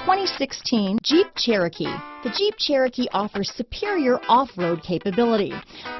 2016 Jeep Cherokee. The Jeep Cherokee offers superior off-road capability.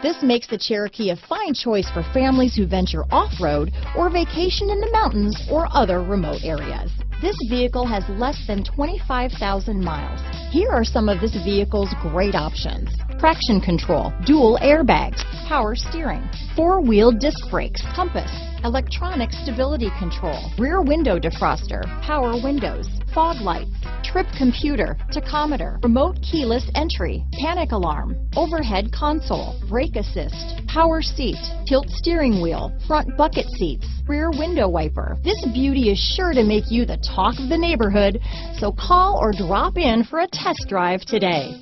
This makes the Cherokee a fine choice for families who venture off-road or vacation in the mountains or other remote areas. This vehicle has less than 25,000 miles. Here are some of this vehicle's great options: traction control, dual airbags, power steering, four-wheel disc brakes, compass, electronic stability control, rear window defroster, power windows, fog lights, trip computer, tachometer, remote keyless entry, panic alarm, overhead console, brake assist, power seat, tilt steering wheel, front bucket seats, rear window wiper. This beauty is sure to make you the talk of the neighborhood, so call or drop in for a test drive today.